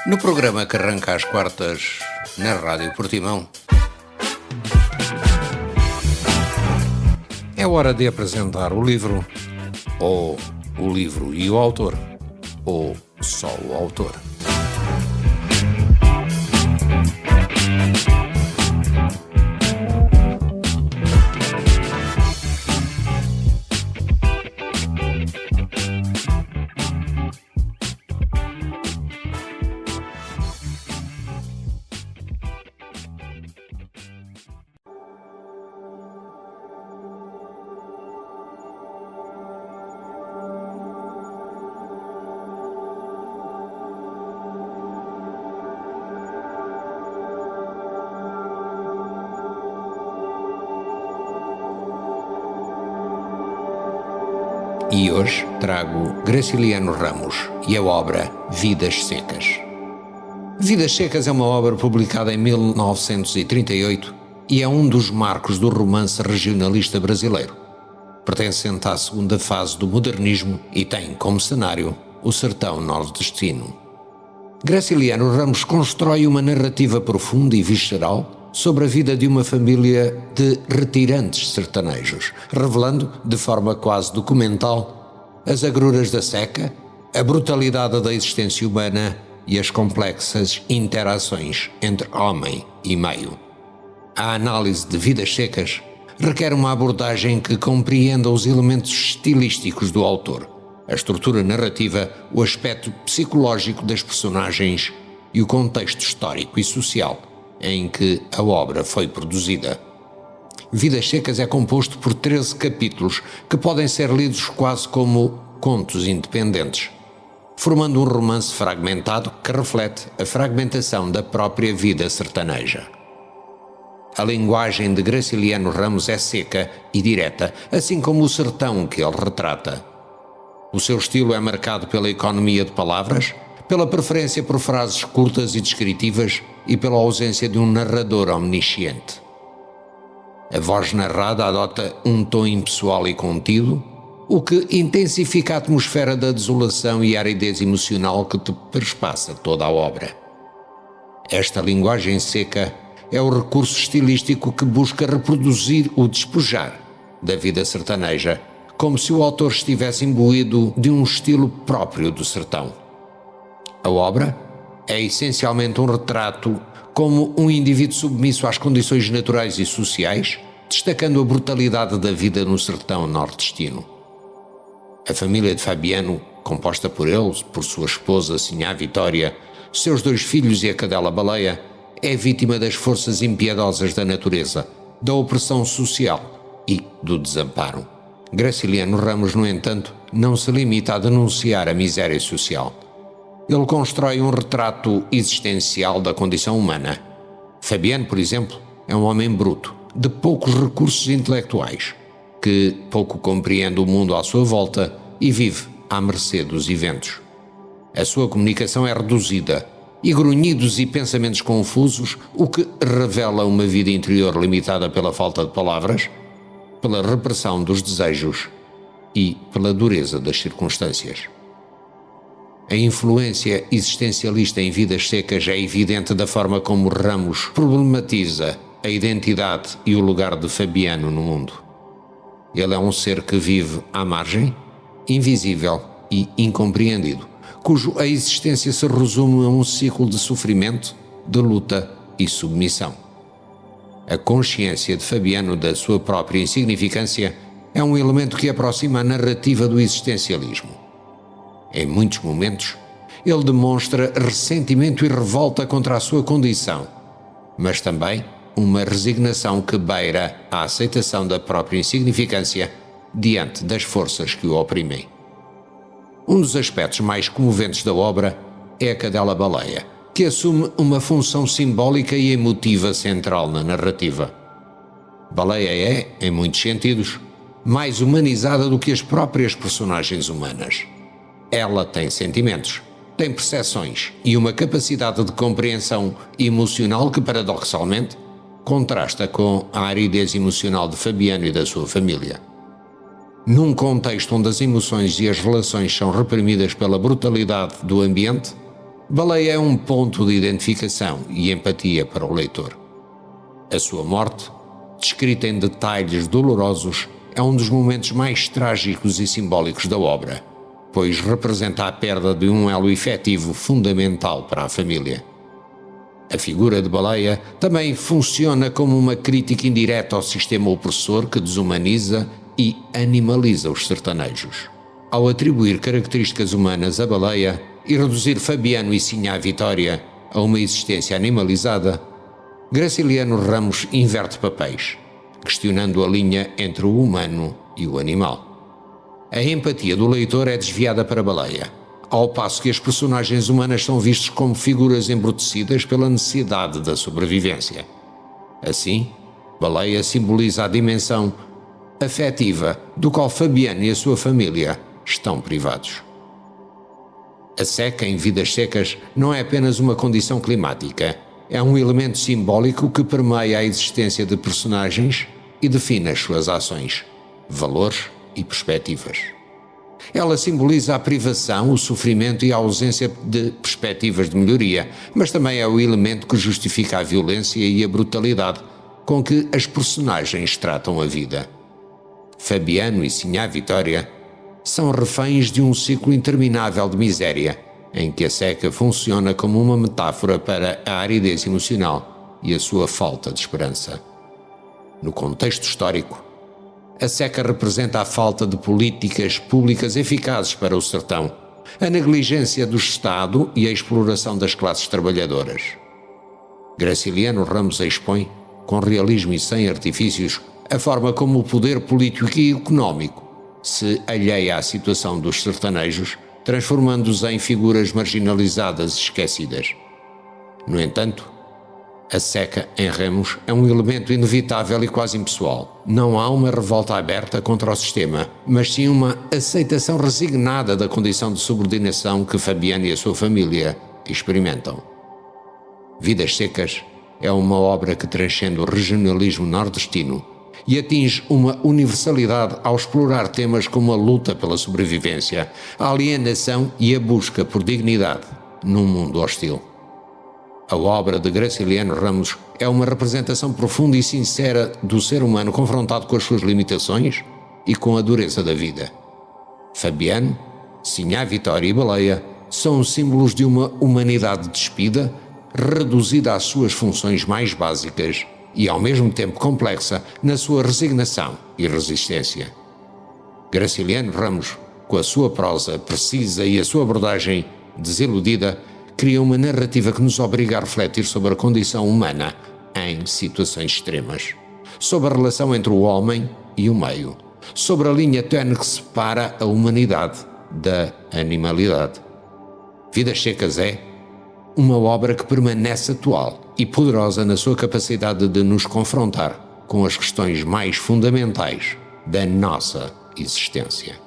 No programa que arranca às quartas na Rádio Portimão, é hora de apresentar o livro, ou o livro e o autor, ou só o autor. E hoje trago Graciliano Ramos e a obra Vidas Secas. Vidas Secas é uma obra publicada em 1938 e é um dos marcos do romance regionalista brasileiro, pertencente à segunda fase do modernismo e tem como cenário o sertão nordestino. Graciliano Ramos constrói uma narrativa profunda e visceral sobre a vida de uma família de retirantes sertanejos, revelando, de forma quase documental, as agruras da seca, a brutalidade da existência humana e as complexas interações entre homem e meio. A análise de Vidas Secas requer uma abordagem que compreenda os elementos estilísticos do autor, a estrutura narrativa, o aspecto psicológico das personagens e o contexto histórico e social em que a obra foi produzida. Vidas Secas é composto por 13 capítulos que podem ser lidos quase como contos independentes, formando um romance fragmentado que reflete a fragmentação da própria vida sertaneja. A linguagem de Graciliano Ramos é seca e direta, assim como o sertão que ele retrata. O seu estilo é marcado pela economia de palavras, pela preferência por frases curtas e descritivas e pela ausência de um narrador omnisciente. A voz narrada adota um tom impessoal e contido, o que intensifica a atmosfera da desolação e aridez emocional que te perspassa toda a obra. Esta linguagem seca é o recurso estilístico que busca reproduzir o despojar da vida sertaneja, como se o autor estivesse imbuído de um estilo próprio do sertão. A obra é essencialmente um retrato como um indivíduo submisso às condições naturais e sociais, destacando a brutalidade da vida no sertão nordestino. A família de Fabiano, composta por ele, por sua esposa Sinhá Vitória, seus 2 filhos e a cadela Baleia, é vítima das forças impiedosas da natureza, da opressão social e do desamparo. Graciliano Ramos, no entanto, não se limita a denunciar a miséria social. Ele constrói um retrato existencial da condição humana. Fabiano, por exemplo, é um homem bruto, de poucos recursos intelectuais, que pouco compreende o mundo à sua volta e vive à mercê dos eventos. A sua comunicação é reduzida, e grunhidos e pensamentos confusos, o que revela uma vida interior limitada pela falta de palavras, pela repressão dos desejos e pela dureza das circunstâncias. A influência existencialista em Vidas Secas é evidente da forma como Ramos problematiza a identidade e o lugar de Fabiano no mundo. Ele é um ser que vive à margem, invisível e incompreendido, cuja existência se resume a um ciclo de sofrimento, de luta e submissão. A consciência de Fabiano da sua própria insignificância é um elemento que aproxima a narrativa do existencialismo. Em muitos momentos, ele demonstra ressentimento e revolta contra a sua condição, mas também uma resignação que beira a aceitação da própria insignificância diante das forças que o oprimem. Um dos aspectos mais comoventes da obra é a cadela Baleia, que assume uma função simbólica e emotiva central na narrativa. Baleia é, em muitos sentidos, mais humanizada do que as próprias personagens humanas. Ela tem sentimentos, tem percepções e uma capacidade de compreensão emocional que, paradoxalmente, contrasta com a aridez emocional de Fabiano e da sua família. Num contexto onde as emoções e as relações são reprimidas pela brutalidade do ambiente, Baleia é um ponto de identificação e empatia para o leitor. A sua morte, descrita em detalhes dolorosos, é um dos momentos mais trágicos e simbólicos da obra, pois representa a perda de um elo efetivo fundamental para a família. A figura de Baleia também funciona como uma crítica indireta ao sistema opressor que desumaniza e animaliza os sertanejos. Ao atribuir características humanas à Baleia e reduzir Fabiano e Sinhá Vitória a uma existência animalizada, Graciliano Ramos inverte papéis, questionando a linha entre o humano e o animal. A empatia do leitor é desviada para Baleia, ao passo que as personagens humanas são vistas como figuras embrutecidas pela necessidade da sobrevivência. Assim, Baleia simboliza a dimensão afetiva do qual Fabiano e a sua família estão privados. A seca em Vidas Secas não é apenas uma condição climática, é um elemento simbólico que permeia a existência de personagens e define as suas ações, valores e perspectivas. Ela simboliza a privação, o sofrimento e a ausência de perspectivas de melhoria, mas também é o elemento que justifica a violência e a brutalidade com que as personagens tratam a vida. Fabiano e Sinhá Vitória são reféns de um ciclo interminável de miséria, em que a seca funciona como uma metáfora para a aridez emocional e a sua falta de esperança. No contexto histórico, a seca representa a falta de políticas públicas eficazes para o sertão, a negligência do Estado e a exploração das classes trabalhadoras. Graciliano Ramos expõe, com realismo e sem artifícios, a forma como o poder político e económico se alheia à situação dos sertanejos, transformando-os em figuras marginalizadas e esquecidas. No entanto, a seca em Ramos é um elemento inevitável e quase impessoal. Não há uma revolta aberta contra o sistema, mas sim uma aceitação resignada da condição de subordinação que Fabiano e a sua família experimentam. Vidas Secas é uma obra que transcende o regionalismo nordestino e atinge uma universalidade ao explorar temas como a luta pela sobrevivência, a alienação e a busca por dignidade num mundo hostil. A obra de Graciliano Ramos é uma representação profunda e sincera do ser humano confrontado com as suas limitações e com a dureza da vida. Fabiano, Sinhá Vitória e Baleia são símbolos de uma humanidade despida, reduzida às suas funções mais básicas e ao mesmo tempo complexa na sua resignação e resistência. Graciliano Ramos, com a sua prosa precisa e a sua abordagem desiludida, cria uma narrativa que nos obriga a refletir sobre a condição humana em situações extremas, sobre a relação entre o homem e o meio, sobre a linha tênue que separa a humanidade da animalidade. Vidas Secas é uma obra que permanece atual e poderosa na sua capacidade de nos confrontar com as questões mais fundamentais da nossa existência.